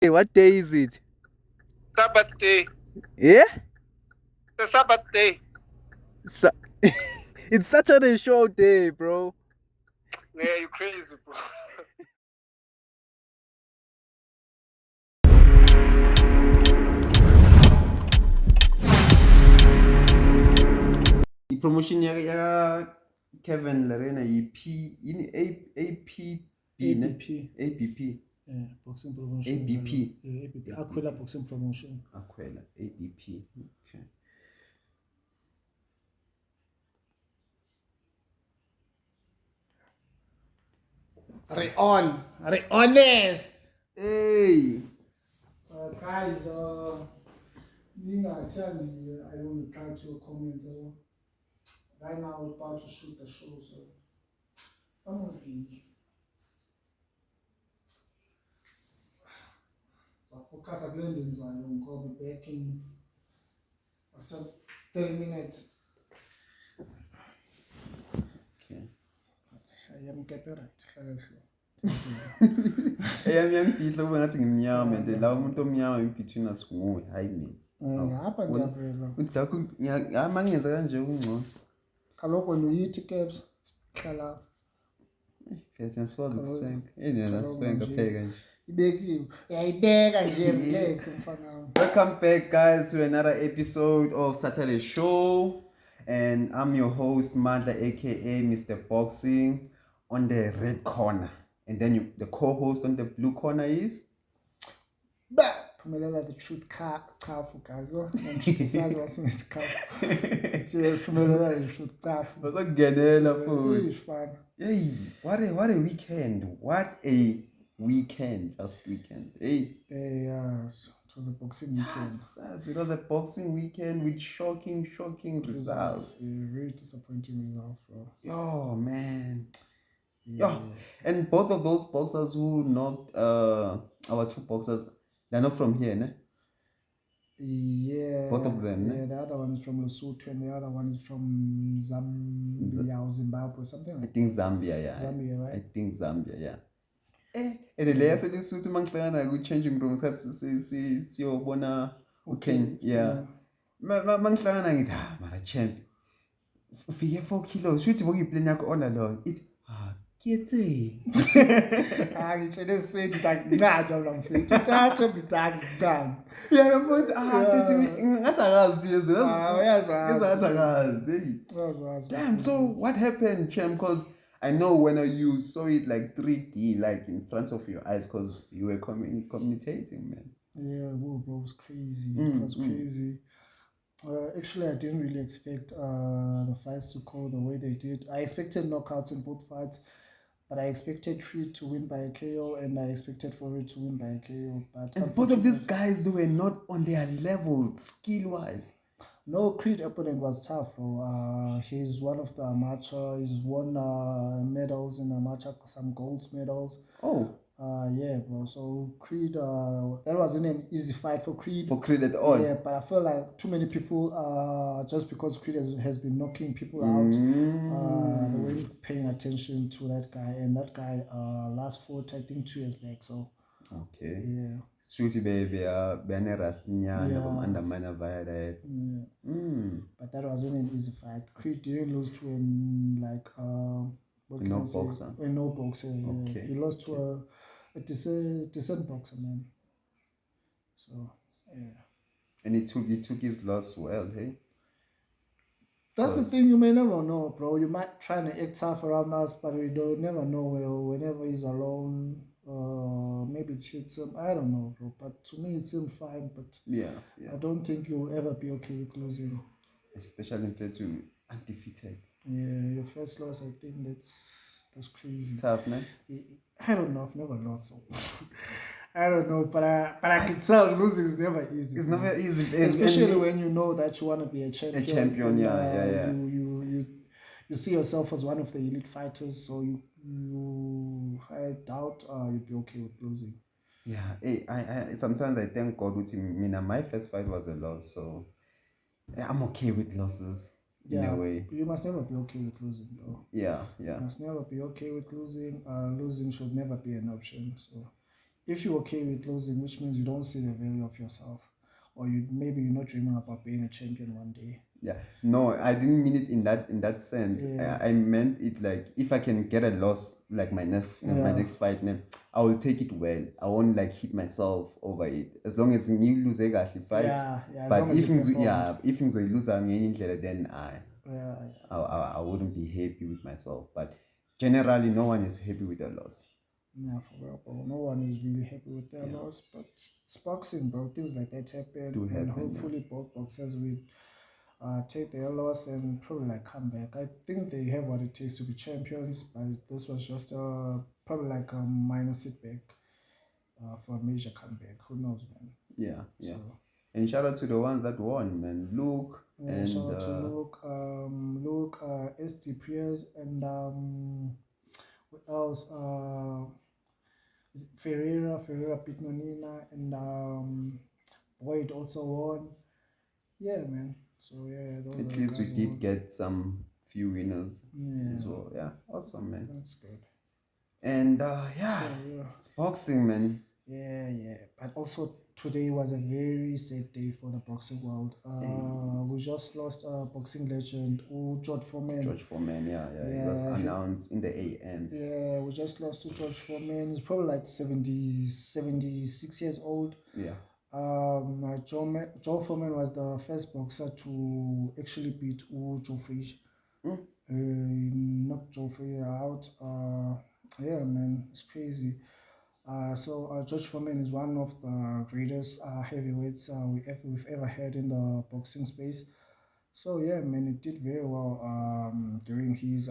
Hey, what day is it? Sabbath day. Yeah? The Sabbath day. Sa- it's Saturday show day, bro. Yeah, you crazy, bro. I-promotion ya Kevin Larena yi-P yini APB ne? ABP. ABP. Yeah, boxing promotion. ABP. Yeah, ABP. Aquila boxing promotion. Aquila ABP. Okay. Honest. Hey. Guys, I don't reply to your comments. Right now, we're about to shoot the show, so I'm gonna be. So focus at London's. I will be back in after 30 minutes. Okay. I am getting right. Eyami yangifihla kube ngathi ngimnyama and la umuntu omnyama in between us nguwe, hayi mina. Ngapha ngiyavela. Udakho mangenza kanje kungcono. Kaloku wena uyithi caps hlala Phela sikwazi ukusenga. Yena sisenga pheka nje. ibekiwe. Uyayibeka nje relax mfana. Welcome back, guys, to another episode of Saturday Show. And I'm your host, Mandla, aka Mr. Boxing, on the red corner. And then the co-host on the blue corner is? Phumelela the truth chafu guys. Ngishithisazi wasingithi chafu. Cheers, Phumelela the truth chafu. Bazokungenela futhi. Ifana. Hey, what a weekend. What a weekend. Just weekend. Hey. Yes. It was a boxing weekend. Yes, it was a boxing weekend with shocking results. Very disappointing results, bro. Yo, man. Yeah. And both of those boxers who knocked our two boxers, they're not from here, ne? Yeah. Both of them, Yeah, ne? the other one is from Lesotho and the other one is from Zambia or Zimbabwe, something I like think Zambia, yeah. Zambia, right? I think Zambia, yeah. And the layers of the suit mangihlangana ku changing rooms kasi siyobona uKen, yeah. Mangihlangana ngithi mara champ. Ufike 4 kilos, shuthi bokuyiplan yakho all along. It kiyetse. Ngitshele sithi ngincane lo mfethu. Thatha ngidaki. Yeah, but ngathi akazi yeze. Uyazazi. Ngathi akazi. Uyazazi. Damn, so what happened, champ? Because I know when you saw it like 3D, like in front of your eyes, because you were communicating, man. Yeah, whoa, bro, it was crazy. It was crazy. Actually, I didn't really expect the fights to go the way they did. I expected knockouts in both fights, but I expected Creed to win by a KO and I expected Fury to win by a KO. But And both of these guys, they were not on their level, skill-wise. No, Creed opponent was tough, bro. He's one of the amateur. He's won medals in amateur, some gold medals. Oh. Yeah, bro. So Creed, that wasn't an easy fight for Creed. For Creed at all. Yeah, but I feel like too many people, just because Creed has been knocking people out, they weren't paying attention to that guy. And that guy last fought, I think, 2 years back. So. Okay. Yeah. Shuti bene rastnyana undermine via that. But that wasn't an easy fight. Creed didn't lose to an no boxer. No boxer. Okay. Yeah. He lost to a decent boxer, man. So yeah. And he took his loss well, hey. That's the thing, you may never know, bro. You might try to act tough around us, but we don't never know. Whenever he's alone, maybe cheats him. I don't know, bro. But to me, it seemed fine. But yeah. I don't think you'll ever be okay with losing. Especially in fact to undefeated. Yeah, your first loss, I think that's crazy. It's tough, man. I don't know. I've never lost, so I don't know. But I can tell losing is never easy. It's never easy, especially when you know that you want to be a champion. A champion, yeah. You see yourself as one of the elite fighters, so I doubt you'd be okay with losing. Yeah, I sometimes I thank God with him. My first fight was a loss, so I'm okay with losses. In a way. You must never be okay with losing, bro. Yeah. You must never be okay with losing. Losing should never be an option. So if you're okay with losing, which means you don't see the value of yourself, or maybe you're not dreaming about being a champion one day. Yeah, no, I didn't mean it in that sense. Yeah. I meant it like if I can get a loss like my next fight, I will take it well. I won't like hit myself over it. As long as you lose a fight. Yeah, as But long as if you you performed. if you lose then Yeah. I wouldn't be happy with myself. But generally, no one is happy with a loss. Yeah, for real, bro. No one is really happy with their loss, but it's boxing, bro. Things like that happen, and hopefully both boxers will take their loss and probably like come back. I think they have what it takes to be champions, but this was just probably like a minor setback for a major comeback. Who knows, man? Yeah. And shout out to the ones that won, man. Luke and shout out to Luke, SD Prius, and what else? Ferreira beat Nonina, and Boyd also won. Yeah, man. So yeah, at least we did get some few winners as well. Yeah, awesome, man. That's good. And it's boxing, man. Yeah. But also today was a very sad day for the boxing world. We just lost a boxing legend, George Foreman. George Foreman, it was announced in the AM. Yeah, we just lost to George Foreman. He's probably like 76 years old. Yeah. Joe Foreman was the first boxer to actually beat Joe Frazier. Knocked Joe Frazier out. Yeah, man, it's crazy. So George Foreman is one of the greatest heavyweights we've ever had in the boxing space. So yeah, man, he did very well during his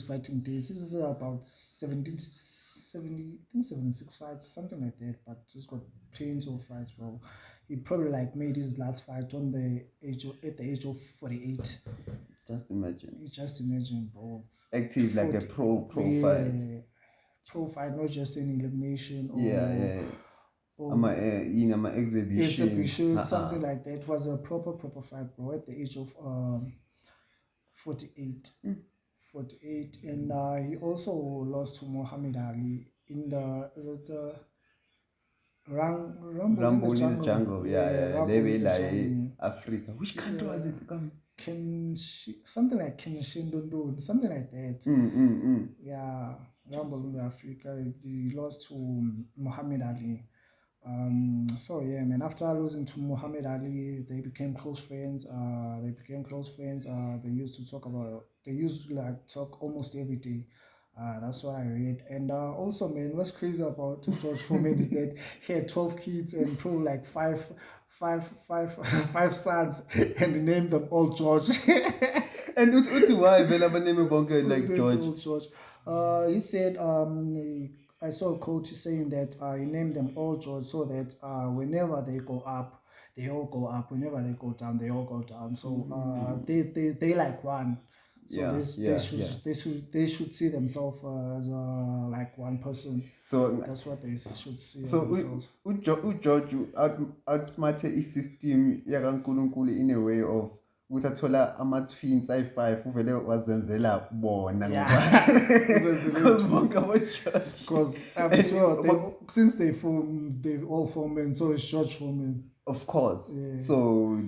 fighting days. This is about 76 fights, something like that. But he's got plenty of fights, bro. He probably like made his last fight at the age of 48. Just imagine, bro. Active 40, like a pro fight. Pro fight, not just an elimination. Or my exhibition. Something like that. It was a proper fight, bro. At the age of 48. 48, and he also lost to Muhammad Ali in the Rumble in the Jungle. They were like Africa. Which country was it? Something like Kinshindundun, something like that. Yeah, Rumble in Africa. He lost to Muhammad Ali. So yeah, man. After losing to Muhammad Ali, they became close friends. They used to talk about. They used to like talk almost every day. That's what I read. And also, man, what's crazy about George Foreman is that he had 12 kids and probably like five sons, and he named them all George. And why name like George? He said I saw a quote saying that he named them all George so that whenever they go up, they all go up. Whenever they go down, they all go down. So they like one. So they should see themselves as like one person. So that's what they should see. So George outsmarted system yakaNkulunkulu in a way of ukuthi athola ama-twins ayi-5 uvele wazenzela bona because I'm sure since they all Foreman, so it's George Foreman. Of course. Yeah. So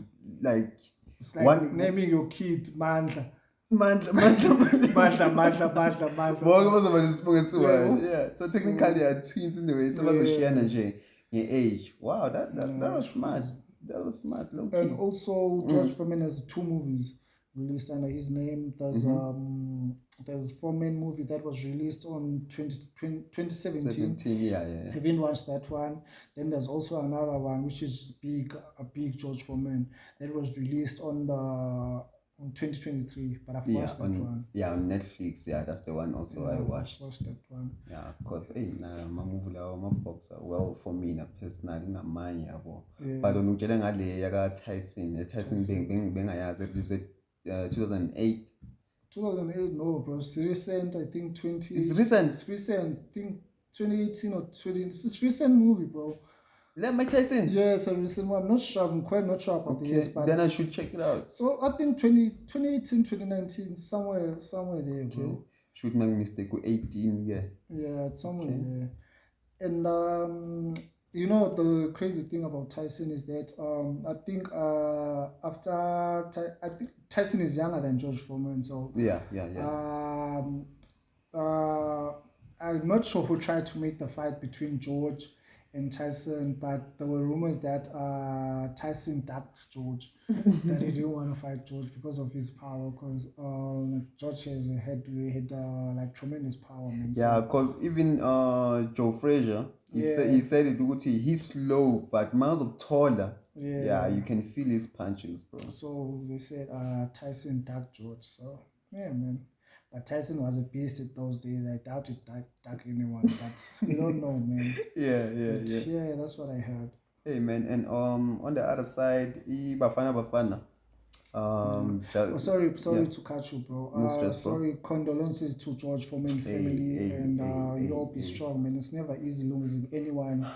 like it's like naming your kid Mandla. Yeah. So technically they are twins in the way. So bazoshiana age. Wow, that was smart. That was smart. And also George Foreman has 2 movies released under his name. There's Foreman movie that was released on 2017. I haven't watched that one. Then there's also another one which is a big George Foreman that was released on 2023, but I've watched that one. Yeah, on Netflix. Yeah, that's the one also I watched. I've watched that one. Yeah, because my movie my boxer. Well, for me, personally, not mine. But on ngale yaka Tyson being 2008. 2008, no, bro. It's recent. I think 20. It's recent. It's recent. I think 2018 or 20. It's recent movie, bro. Mike Tyson? Yeah, it's a recent one. I'm not sure. I'm quite not sure about the years. But then I should check it out. So I think 2018, 2019, somewhere there, bro. Should make mistake with 18, yeah. Yeah, somewhere there. And you know, the crazy thing about Tyson is that I think I think Tyson is younger than George Foreman, so Yeah. um, uh, I'm not sure who tried to make the fight between George and Tyson, but there were rumors that Tyson ducked George, that he didn't want to fight George because of his power, because George had like tremendous power, man. Yeah, So, because even Joe Frazier, he said it ukuthi he's slow but miles of taller. Yeah, you can feel his punches, bro. so they said Tyson ducked George. So yeah, man. But Tyson was a beast at those days. I doubt it duck anyone, but we don't know, man. Yeah. But yeah, that's what I heard. Hey man, and on the other side, Bafana. Sorry yeah. to cut you, bro. No stress, bro. Sorry, condolences to George Foreman family, and you all be hey. strong, man. It's never easy losing anyone.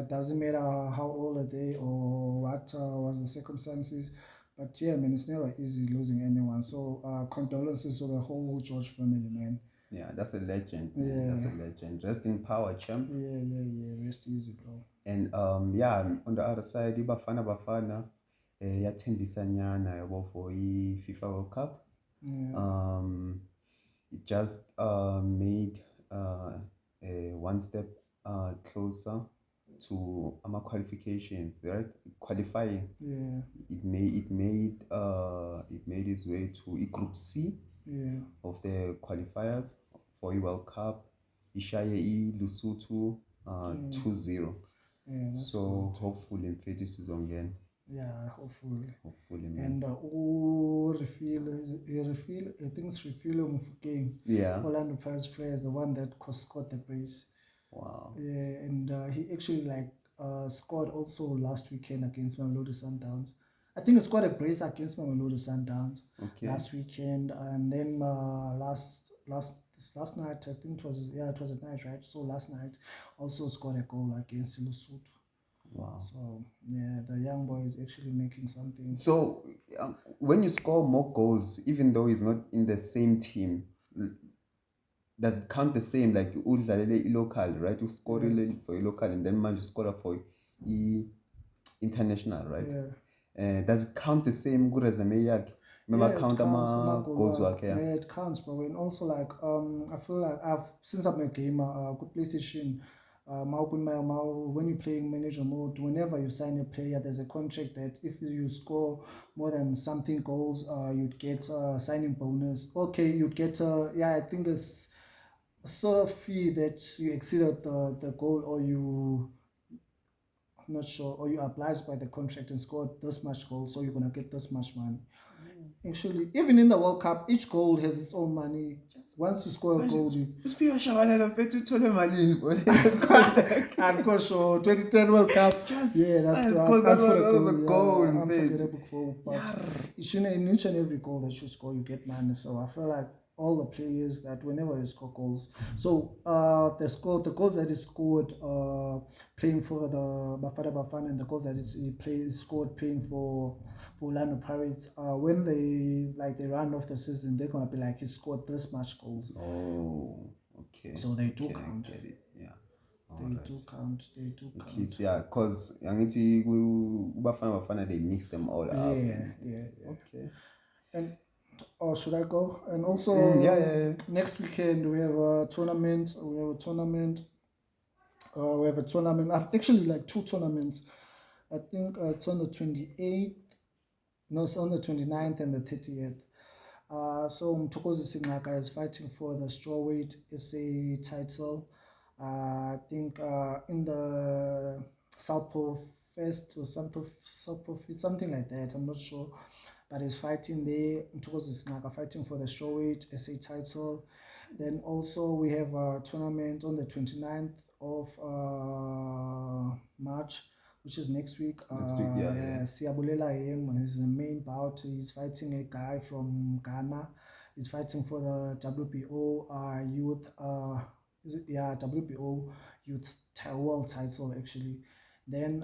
Doesn't matter how old are they or what was the circumstances, but yeah, man, it's never easy losing anyone. So condolences to the whole George family, man. Yeah, that's a legend, man. Yeah. That's a legend. Rest in power, champ. Yeah. Rest easy, bro. And yeah, on the other side, Bafana yathembisa nyana yabo for FIFA World Cup. Yeah. It just made one step closer to qualifications, right? Qualifying. Yeah. It made its way to Group C of the qualifiers for a World Cup. Ishaye Lesotho 2-0. Yeah, so good. Hopefully in season again. Yeah, hopefully, man. And refill, I think it's Refill Mufukeng. Yeah. Orlando Pirates player is the one that scored the brace. Wow. Yeah, and he actually scored also last weekend against Mamelodi Sundowns. I think he scored a brace against Mamelodi Sundowns last weekend, and then last night, I think it was at night, right? So last night also scored a goal against Lesotho. Wow. So yeah, the young boy is actually making something. So when you score more goals, even though he's not in the same team, does it count the same? Like local, right? You score for a local and then you score for international, right? Yeah. Does it count the same good as a Mayak? Remember count goals work, yeah, it counts, bro. And also I feel like since I'm a gamer, good PlayStation. When you're playing manager mode, whenever you sign a player, there's a contract that if you score more than something goals, you'd get a signing bonus. Okay, you'd get I think it's a sort of fee that you exceeded the goal, or I'm not sure, or you obliged by the contract and scored this much goal, so you're gonna get this much money. Actually, even in the World Cup, each goal has its own money. Once you score a goal, I'm sure 2010 World Cup. Yeah, that's a goal. Unforgettable goal. But in each and every goal that you score, you get money. So I feel like all the players that whenever you score goals, so the goals that he scored playing for the Bafana, and the goals that he scored playing for Orlando Pirates, when they run off the season, they're gonna be like, he scored this much goals. Oh, okay. So they do count. I get it. Yeah. They do count. Yeah, because Bafana they mix them all up. Yeah. Okay. And should I go? And also, next weekend we have a tournament. We have a tournament. I've actually two tournaments. I think it's on the 28th. No, it's on the 29th and the 30th. So Mtokozi Singaka is fighting for the strawweight SA title. I think in the Southpaw Fest or something like that. I'm not sure. But he's fighting there. Mtokozi Singaka fighting for the strawweight SA title. Then also we have a tournament on the 29th of March, which is next week. Siabulela Yem is the main bout. He's fighting a guy from Ghana. He's fighting for the WBO youth. WBO youth world title actually. Then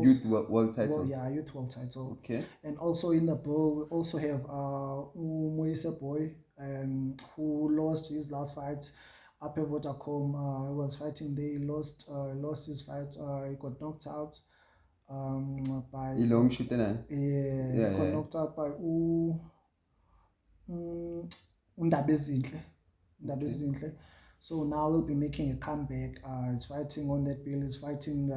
youth world title. Youth world title. Okay. And also in the bowl we also have Moise Boy, who lost his last fight up at Vodacom. He was fighting there. He lost his fight. He got knocked out by Long shoot na. he got knocked out by Undabezinhle. Undabezinhle. So now he'll be making a comeback. He's fighting on that bill. He's fighting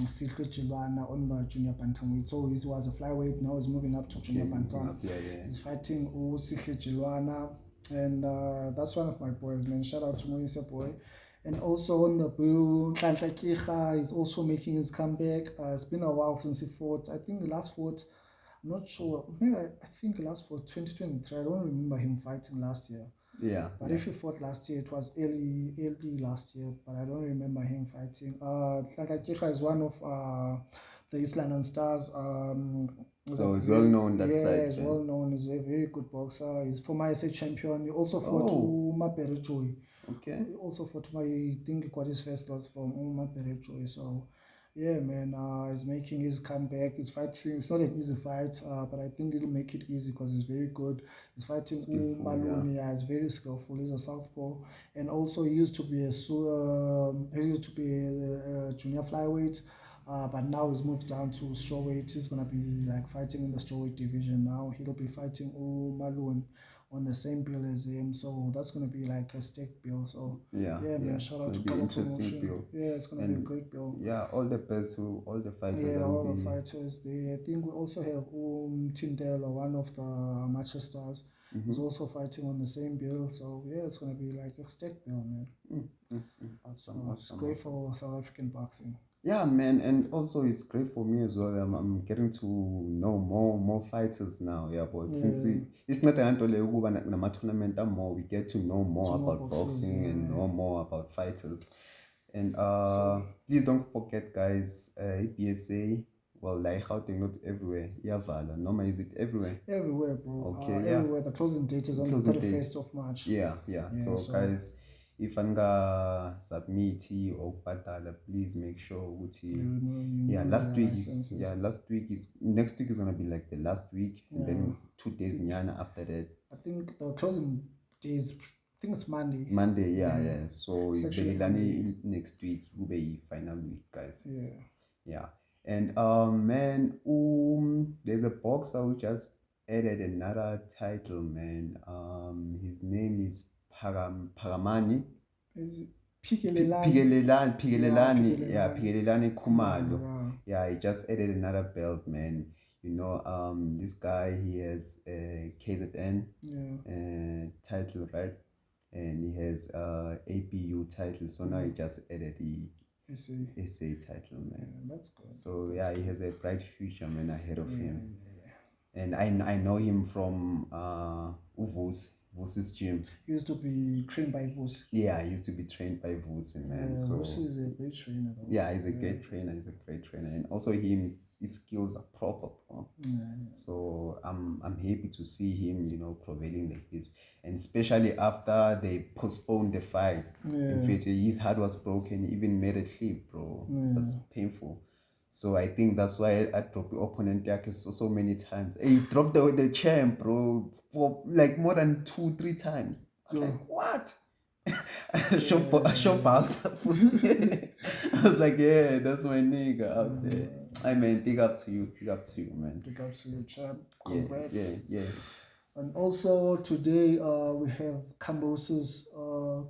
Sihle Jilwana on the junior bantamweight. So he was a flyweight. Now he's moving up to junior bantam. He's fighting Sihle Jilwana, and that's one of my boys, man. Shout out to Moise boy. And also on the bill, Nhlanhla Kika is also making his comeback. It's been a while since he fought. I think the last fought, I'm not sure. Maybe I think the last fought 2023. I don't remember him fighting last year. But if he fought last year, it was early last year. But I don't remember him fighting. Nhlanhla Kika is one of the East London stars. So he's well known that side. Yeah, he's well known. He's a very good boxer. He's former SA champion. He also fought Umabere Joy. Okay. He also fought I think he got his first loss from Umabere Joy. So yeah, man, he's making his comeback. He's fighting. It's not an easy fight, but I think it'll make it easy because he's very good. He's fighting Malone. Yeah, he's very skillful. He's a southpaw, and also he used to be a junior flyweight, but now he's moved down to strawweight. He's gonna be like fighting in the strawweight division now. He'll be fighting Malone on the same bill as him, so that's gonna be like a stake bill. So man, shout out to Kama Promotion. Bill. Yeah, it's gonna be a great bill. Yeah, all the best to all the fighters. Yeah, all the fighters. I think we also have Tindelo, one of the amateur stars. He's also fighting on the same bill. So yeah, it's gonna be like a stake bill, man. Awesome. It's great for South African boxing. Yeah, man, and also it's great for me as well. I'm getting to know more fighters now. Yeah, but since it's not a tournament more, we get to know more about boxing and know more about fighters. And please don't forget, guys, BSA. Well, like how they not everywhere. Yavala. Normal, is it everywhere? Everywhere, bro. Okay, everywhere. The closing date is on the 31st of March. Yeah. So guys, if anga submit or patala, please make sure next week is gonna be like the last week, and then 2 days nyana after that. I think the closing days, I think it's Monday. Yeah. So next week will be final week, guys. Yeah. And man, there's a boxer who just added another title, man. His name is Paramani. Is Pigelelani. Pigelelani Khumalo. Yeah, he just added another belt, man. You know, this guy, he has a KZN title, right? And he has APU title. So now he just added the SA title, man. Yeah, that's good. So yeah, he has a bright future, man, ahead of him. And I know him from Vus's gym. He used to be trained by Vus. Yeah, he used to be trained by Vus, man. So Vus is a great trainer, though. Yeah, he's a great trainer. He's a great trainer, and also his skills are proper, bro. So I'm happy to see him, you know, prevailing like this, and especially after they postponed the fight. In fact, his heart was broken. He even made a clip, bro. That's painful. So I think that's why I dropped the opponent like so many times. He dropped the champ, bro, for like more than 2-3 times. I was like, what? Shop bounce. I was like, yeah, that's my nigga out there. I mean, big up to you, man. Big up to you, champ. Congrats. Yeah. And also today we have Kambosos.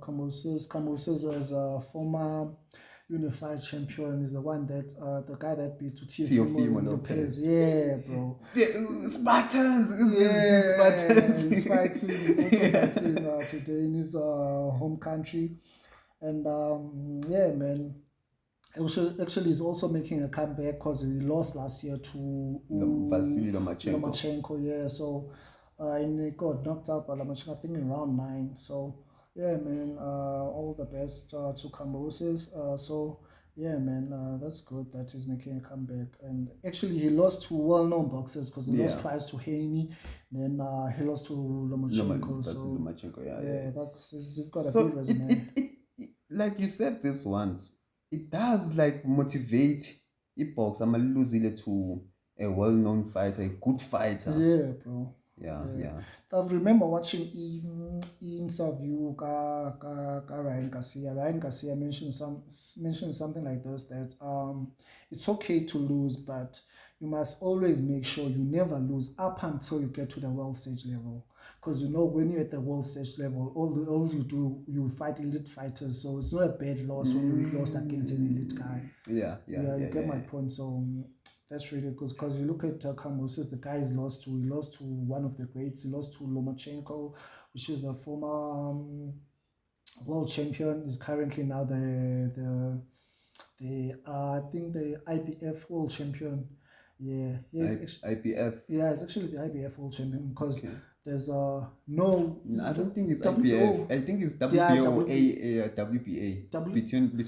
Kambosos is a former unified champion, is the one that the guy that beat Teofimo Lopez. Yeah, bro. Spartans. He's fighting today in his home country, and man. Actually, he's also making a comeback because he lost last year to Vasily Lomachenko. Yeah, so and he got knocked out by Lomachenko, I think in round 9. So yeah, man, all the best to Kambosos. So yeah, man, that's good that he's making a comeback. And actually, he lost to well-known boxers because he lost twice to Haney, then he lost to Lomachenko. He's got a good resume. It, like you said this once, it does like motivate a boxer. I'm losing to a well-known fighter, a good fighter. Yeah, bro. Yeah. I remember watching in interview ka Ryan Garcia. Ryan Garcia mentioned something like this, that it's okay to lose, but you must always make sure you never lose up until you get to the world stage level. Because when you're at the world stage level, all you do, you fight elite fighters. So it's not a bad loss when you lost against an elite guy. You get my point. So that's really good, because you look at Kambosos, the guy he lost to one of the greats. He lost to Lomachenko, which is the former world champion. Is currently now the I think the IBF world champion. IBF. Yeah, it's actually the IBF world champion, because there's I don't think it's IBF. I think it's WBO, WBA. Between the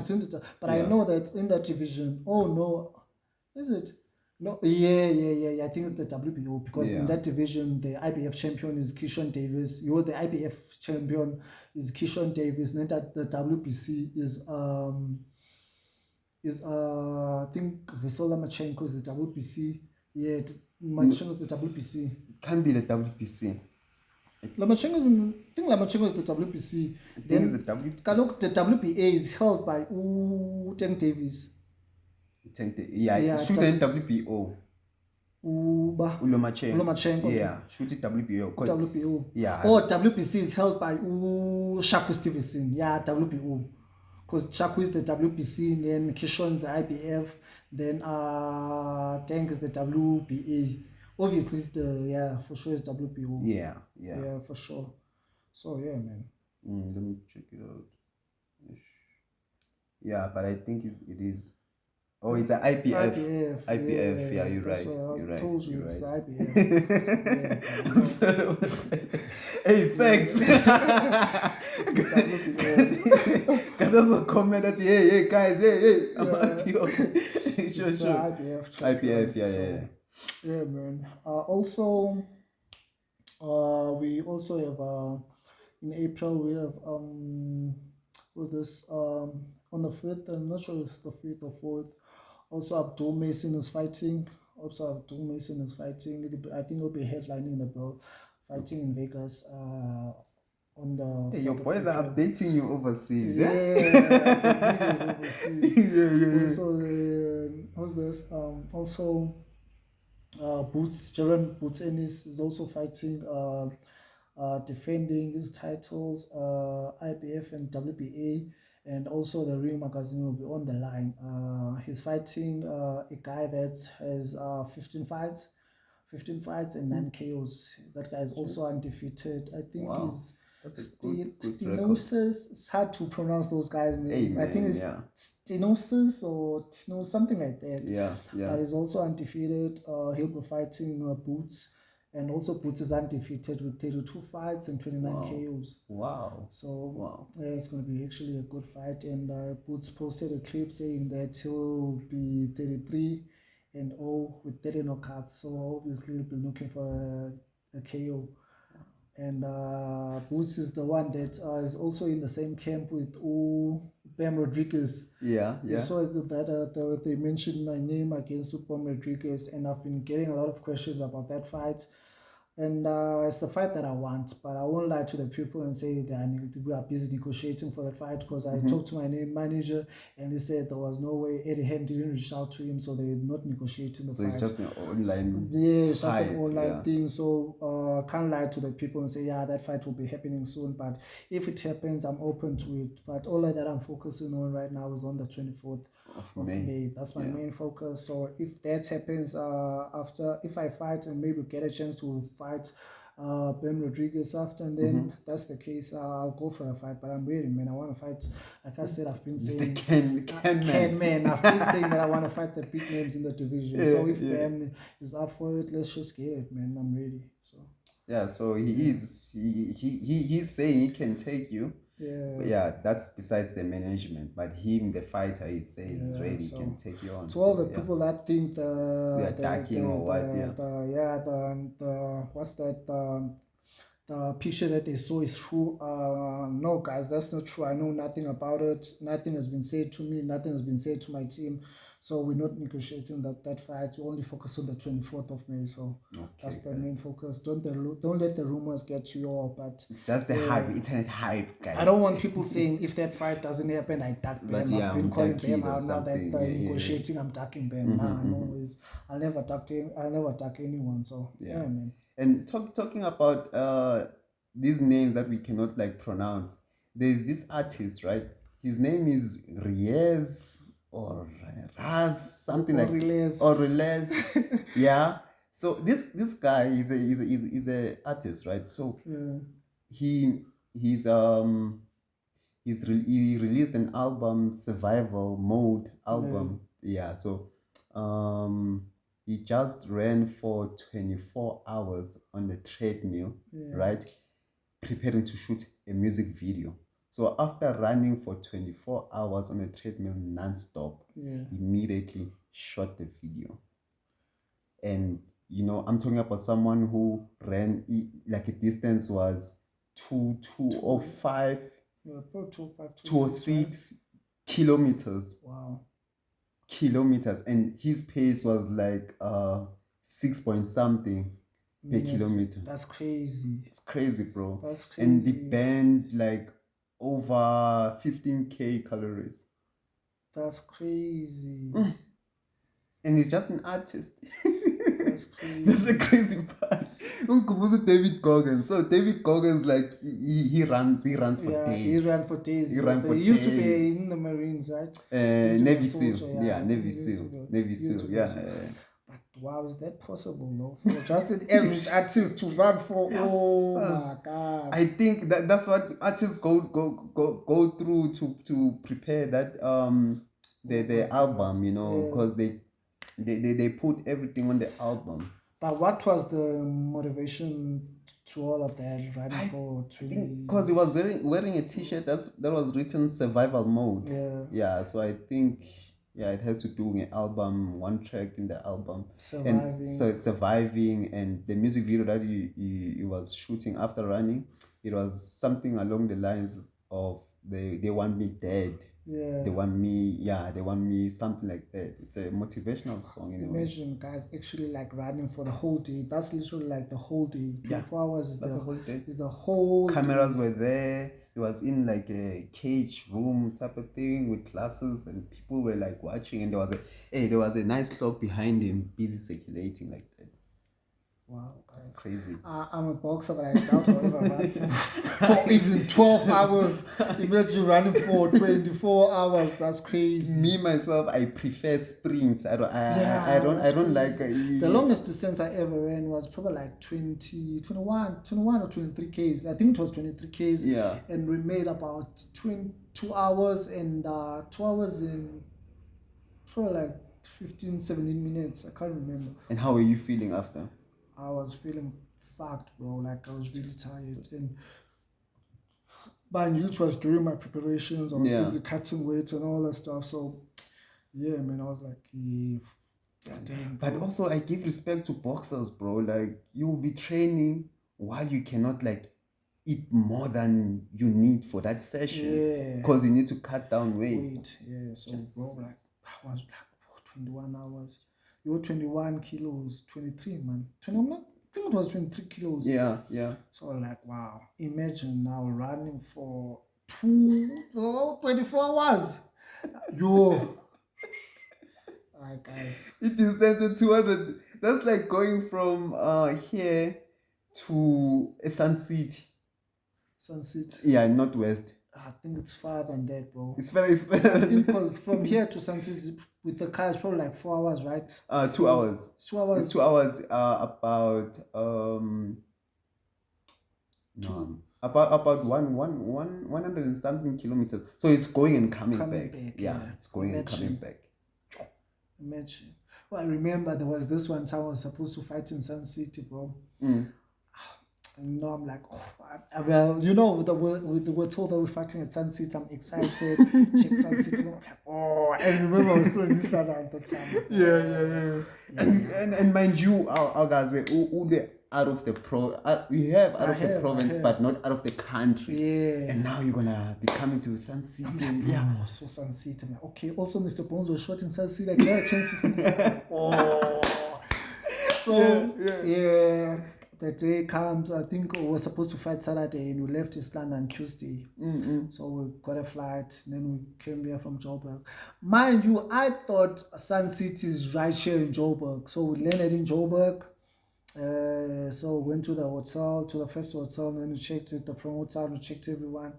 two. But I know that in that division. Oh no, is it? No, yeah. I think it's the WBO, because in that division the IBF champion is Keishon Davis. The IBF champion is Keishon Davis. Then that the WBC is I think Vasyl Lomachenko is the WBC. Yeah, Lomachenko is the WBC. Can't be the WBC. Lomachenko is the WBC. Then the WBA is held by Tank Davis. Shoot in WBO. Lomachenko. Yeah, shoot it WBO. WBO. Yeah. WBC is held by Shakur Stevenson. Yeah, WBO. Because Shakur is the WBC, then Keishon the IBF, then Tank is the WBA. Obviously, for sure it's WBO. Yeah, for sure. So yeah, man. Let me check it out. Yeah, but I think it is. Oh, it's an IBF. IBF. Yeah, you're right. I told you it's right. The IBF. Hey, facts. Can also comment that hey guys, hey, I'm IBF. Sure. IBF, yeah. Yeah, man. Also, we also have in April we have who's this on the 5th. I'm not sure if the 5th or 4th. Also, Abdul Mason is fighting. I think he'll be headlining the bill, fighting in Vegas. On the your boys are updating you overseas. Overseas. Who's this? Also, Jaron Boots Ennis is also fighting, defending his titles, IBF and WBA. And also the Ring Magazine will be on the line. He's fighting a guy that has 15 fights and 9 KOs. That guy is also undefeated. I think he's Stenosis. It's hard to pronounce those guys' names. I think it's Stenosis or something like that. Yeah. But he's also undefeated. He'll be fighting Boots. And also Boots is undefeated with 32 fights and 29 KOs. Wow. So it's going to be actually a good fight. And Boots posted a clip saying that he'll be 33-0 with 30 knockouts. So obviously he'll be looking for a KO. And Boots is the one that is also in the same camp with Bam Rodriguez. Yeah. So that they mentioned my name against Bam Rodriguez, and I've been getting a lot of questions about that fight. And it's the fight that I want, but I won't lie to the people and say that we are busy negotiating for that fight, because I talked to my manager and he said there was no way. Eddie Hearn didn't reach out to him, so they're not negotiating the fight. So it's just an online. Yeah, it's just an online thing. So can't lie to the people and say that fight will be happening soon. But if it happens, I'm open to it. But all that I'm focusing on right now is on the 24th of May. That's my main focus. So if that happens if I fight and maybe get a chance to fight Ben Rodriguez after, and then that's the case, I'll go for the fight. But I'm ready, man. I want to fight. Like I said, I've been saying Ken man. I've been saying that I want to fight the big names in the division. So if Ben is up for it, let's just get it, man. I'm ready. So so he's saying he can take you. But that's besides the management. But him, the fighter, he says he's ready, so can take you on. To all the people that think they're attacking or what, the picture that they saw is true. No, guys, that's not true. I know nothing about it. Nothing has been said to me. Nothing has been said to my team. So we're not negotiating that fight. We only focus on the 24th of May. So that's the main focus. Don't let the rumors get you all. But it's just the hype, internet hype, guys. I don't want people saying if that fight doesn't happen, I duck Bam. I've been calling Bam out now that they're negotiating. I'm ducking Bam. I'll never duck anyone. So yeah, man. And talking about these names that we cannot like pronounce. There's this artist, right? His name is Riez or Raz, something or like Relez. Or Relez. Yeah. So this guy is a artist, right? So he released an album, Survival Mode album. Yeah. So he just ran for 24 hours on the treadmill, right? Preparing to shoot a music video. So after running for 24 hours on a treadmill non-stop, immediately shot the video. And, I'm talking about someone who ran, like a distance was 205, 206 kilometers. Wow. Kilometers. And his pace was like 6 point something per kilometer. That's crazy. It's crazy, bro. That's crazy. And they burned like over 15k calories. That's crazy. And he's just an artist. That's crazy. That's the crazy part. David Goggins. So David Goggins, like he runs for days. He ran for days. He used to be in the Marines, right? Navy SEAL. Navy SEAL. Yeah. But wow, is that possible though? For just an average artist to run for my god. I think that's what artists go through to prepare that the album, because they put everything on the album. But what was the motivation to all of that running for 20? Because he was wearing a t-shirt that was written Survival Mode. Yeah, so I think it has to do with an album, one track in the album. Surviving, and the music video that he was shooting after running, it was something along the lines of they want me dead. They want me, something like that. It's a motivational song anyway. Imagine guys actually like running for the whole day. That's literally like the whole day. 24 hours is the whole day. Is the whole cameras day. Were there. It was in like a cage room type of thing with glasses, and people were like watching, and there was a nice clock behind him busy circulating like that. Wow, guys. That's crazy. I'm a boxer, but I doubt I'll ever run for even 12 hours. Imagine running for 24 hours. That's crazy. Me myself, I prefer sprints. I don't like. The longest distance I ever ran was probably like 21 or 23 Ks. I think it was 23 Ks. Yeah. And we made about 2 hours and 2 hours in probably like 15, 17 minutes. I can't remember. And how were you feeling after? I was feeling fucked, bro. Like I was really tired, but I knew it was during my preparations. I was busy cutting weight and all that stuff. So, yeah, man, I was like, damn. But also, I give respect to boxers, bro. Like you will be training while you cannot like eat more than you need for that session, because you need to cut down weight. So, bro, like I was like 21 hours. You're 21 kilos, 23, man. 21, I think it was 23 kilos. Yeah. So like, wow. Imagine now running for 24 hours. Yo. Alright, guys. It is then 200. That's like going from here to a Sun City. Sun City? Yeah, Northwest. I think it's farther than that, bro. It's better. Because from here to Sun City with the car, it's probably like 4 hours, right? 2 hours. 2 hours. It's 2 hours. About about 100 and something kilometers. So it's going and coming back. Yeah, it's going and coming back. Imagine. Well, I remember there was this one time I was supposed to fight in Sun City, bro. And now I'm like, well, we're told that we're fighting at Sun City. I'm excited. Check Sun City. I'm like, I remember I was so used to that at the time. Yeah. And mind you, our guys, out of the you have out of the province, have. but not out of the country. Yeah. And now you're gonna be coming to Sun City. And, yeah. Oh, so Sun City. I'm like, okay. Also, Mr. Bones was shot in Sun City. I get a chance to see that. Oh. So yeah. The day comes. I think we were supposed to fight Saturday, and we left East London Tuesday. So we got a flight, and then we came here from Joburg. Mind you, I thought Sun City is right here in Joburg. So we landed in Joburg. So we went to the hotel, to the first hotel, and then we checked it, the promoter, we checked everyone.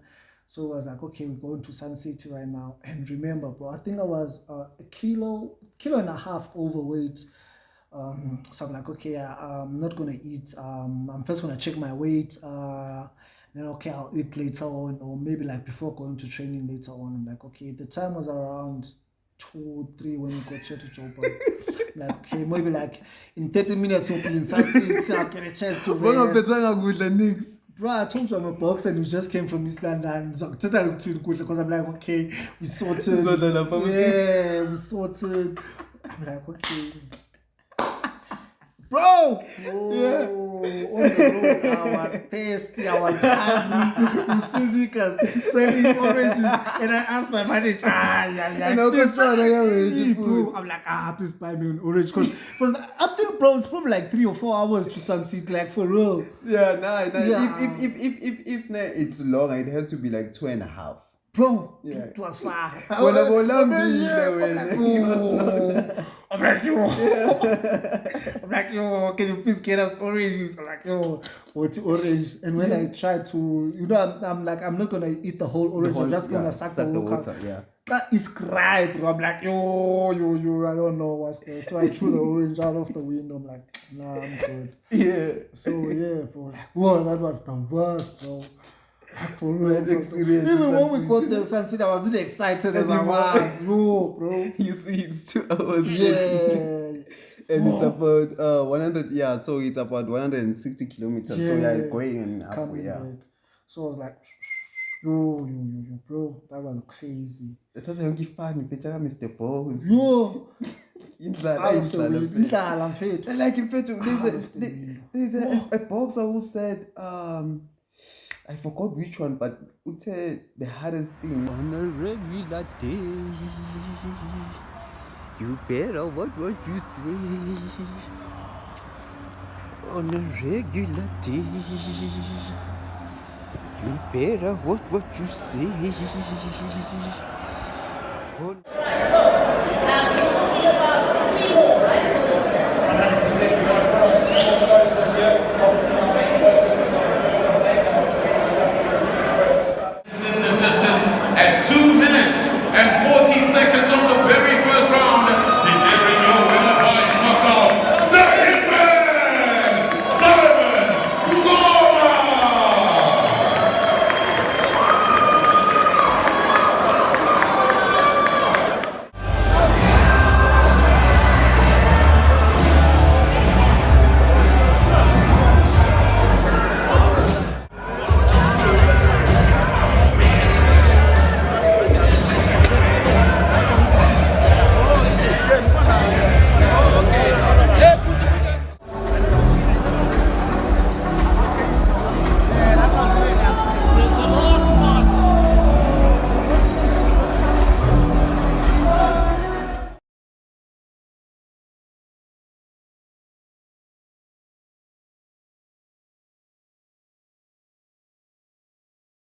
So I was like, okay, we're going to Sun City right now. And remember, bro, I think I was a kilo and a half overweight. So I'm like, okay, I'm not going to eat. I'm first going to check my weight. Then, okay, I'll eat later on, or maybe like before going to training later on. I'm like, okay, the time was around 2-3 when we got here to Joburg. Like, okay, maybe like in 30 minutes we'll be in Sun City, I'll get a chance to rest. Bro, I told you I'm a boxer and we just came from East London. Because I'm like, okay, we sorted. Yeah, we sorted. I'm like, okay. Bro! On the road, I was thirsty, I was hungry. We see niggas selling oranges. And I asked my manager, I'm like, please buy me an orange. Because I think, bro, it's probably like 3 or 4 hours to Sun City, like for real. Yeah, nah. If it's longer, it has to be like 2.5. Bro, yeah. It was far. I'm like, yo, can you please get us oranges? I'm like, yo, what's orange? And when I try to, I'm like, I'm not going to eat the whole orange. I'm just going to suck the water. Yeah. That is cry, bro. I'm like, yo, I don't know what's there. So I threw the orange out of the window. I'm like, nah, I'm good. Yeah. So, yeah, bro. Like, whoa, that was the worst, bro. For real, experience. Even when we got to Sun City, I was really excited as I was. Bro. You see, it's 2 hours. Yeah. And it's about 100. Yeah, so it's about 160 kilometers. Yeah. So you're going and halfway. Yeah. Back. So I was like, yo, bro, that was crazy. That was really fun. Mr. Bones. Yo. I'm fit. Like in fact, there's a boxer who said, I forgot which one, but the hardest thing on a regular day. You better what you say. On a regular day. You better what you say.